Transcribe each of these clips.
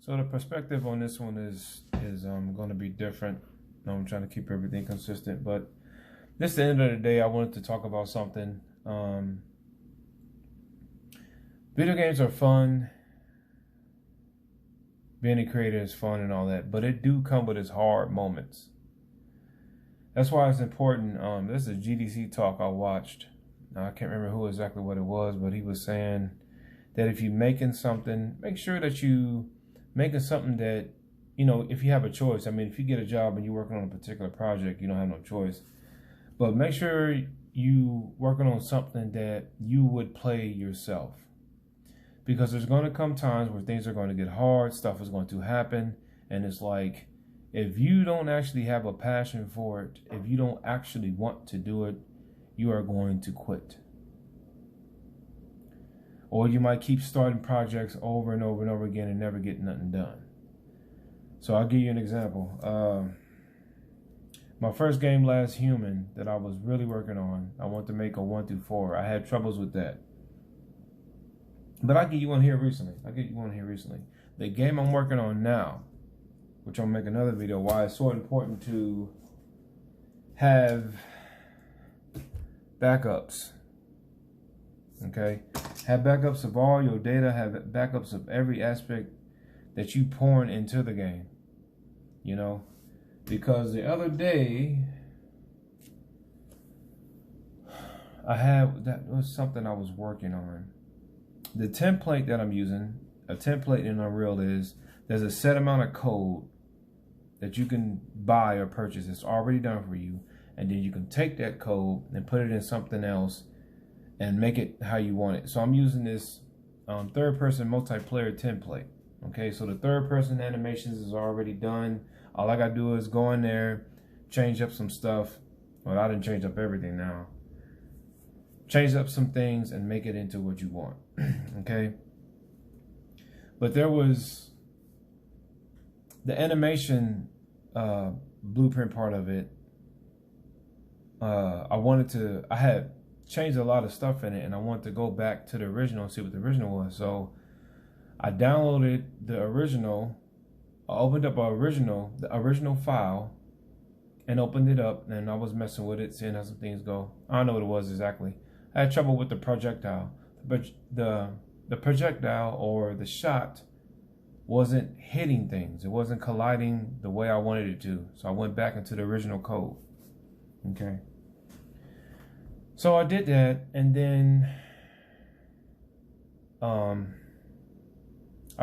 So the perspective on this one is going to be different. I'm trying to keep everything consistent, but this is the end of the day. I wanted to talk about something. Video games are fun. Being a creator is fun and all that, but it do come with its hard moments. That's why it's important. This is a GDC talk I watched. I can't remember who exactly what it was, but he was saying that if you're making something, make sure that you making something that, you know, if you have a choice. I mean, if you get a job and you're working on a particular project, you don't have no choice. But make sure you working on something that you would play yourself. Because there's going to come times where things are going to get hard, stuff is going to happen, and it's like, if you don't actually have a passion for it, if you don't actually want to do it, you are going to quit. Or you might keep starting projects over and over and over again and never get nothing done. So I'll give you an example. My first game, Last Human, that I was really working on, I want to make a 1 through 4. I had troubles with that. But I'll get you one here recently. The game I'm working on now, which I'll make another video, why it's so important to have backups. Okay? Have backups of all your data, have backups of every aspect that you pouring into the game. You know? Because the other day, that was something I was working on. The template that I'm using, a template in Unreal is, there's a set amount of code that you can buy or purchase. It's already done for you. And then you can take that code and put it in something else and make it how you want it. So I'm using this third-person multiplayer template. Okay, so the third-person animations is already done. All I gotta do is go in there, change up some stuff. Well, I didn't change up everything now. Change up some things and make it into what you want. Okay? But there was the animation blueprint part of it. I had changed a lot of stuff in it, and I wanted to go back to the original and see what the original was. So I downloaded the original, I opened up the original file, and opened it up, and I was messing with it, seeing how some things go. I don't know what it was exactly. I had trouble with the projectile. But the projectile or the shot wasn't hitting things. It wasn't colliding the way I wanted it to. So I went back into the original code. Okay. So I did that, and then I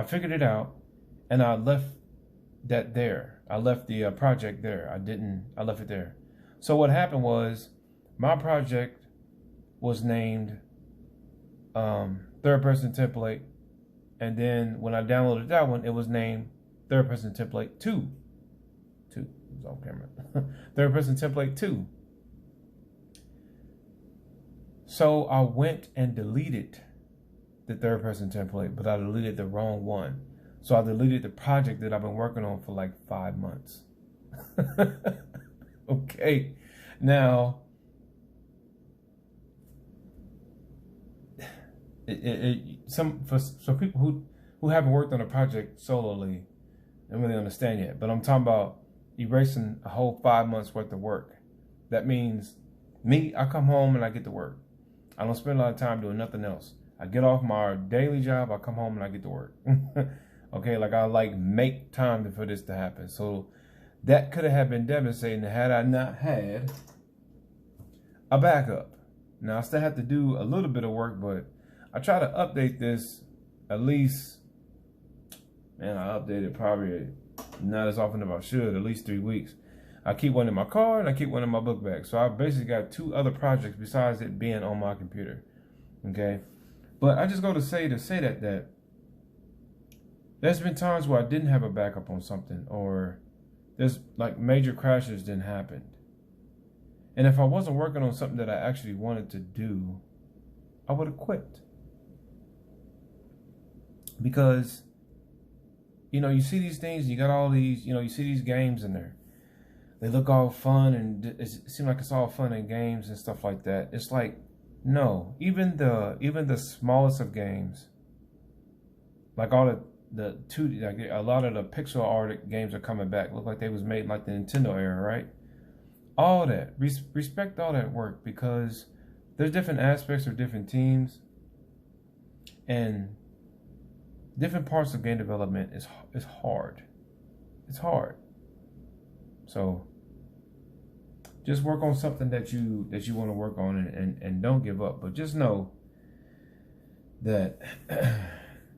figured it out, and I left that there. I left the project there. I left it there. So what happened was, my project was named third-person template, and then when I downloaded that one, it was named third-person template 2. It was on camera. Third-person template 2. So I went and deleted the third-person template, but I deleted the wrong one. So I deleted the project that I've been working on for like 5 months. Okay, now for people who haven't worked on a project solely, don't really understand yet. But I'm talking about erasing a whole 5 months worth of work. That means me, I come home and I get to work. I don't spend a lot of time doing nothing else. I get off my daily job, I come home and I get to work. Okay, like I make time for this to happen. So that could have been devastating had I not had a backup. Now I still have to do a little bit of work, but I try to update this at least, man, I update it probably not as often as I should, at least 3 weeks. I keep one in my car and I keep one in my book bag. So I basically got 2 other projects besides it being on my computer. Okay. But I just go to say that there's been times where I didn't have a backup on something, or there's like major crashes didn't happen. And if I wasn't working on something that I actually wanted to do, I would have quit. Because, you know, you see these things, you got all these, you know, you see these games in there. They look all fun, and it seems like it's all fun and games and stuff like that. It's like, no, even the smallest of games, like all the the two, like a lot of the pixel art games are coming back. Look like they was made in like the Nintendo era, right? All that, respect all that work, because there's different aspects of different teams, and different parts of game development is hard. It's hard. So just work on something that you want to work on, and don't give up. But just know that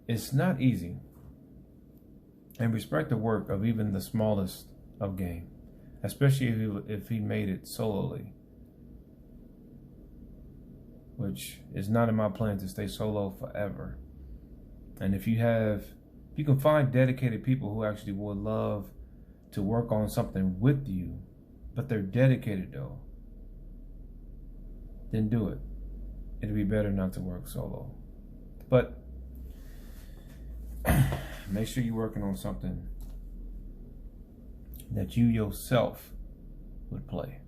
it's not easy. And respect the work of even the smallest of game, especially if he made it solely, which is not in my plan to stay solo forever. And if you can find dedicated people who actually would love to work on something with you, but they're dedicated though, then do it. It'd be better not to work solo. But make sure you're working on something that you yourself would play.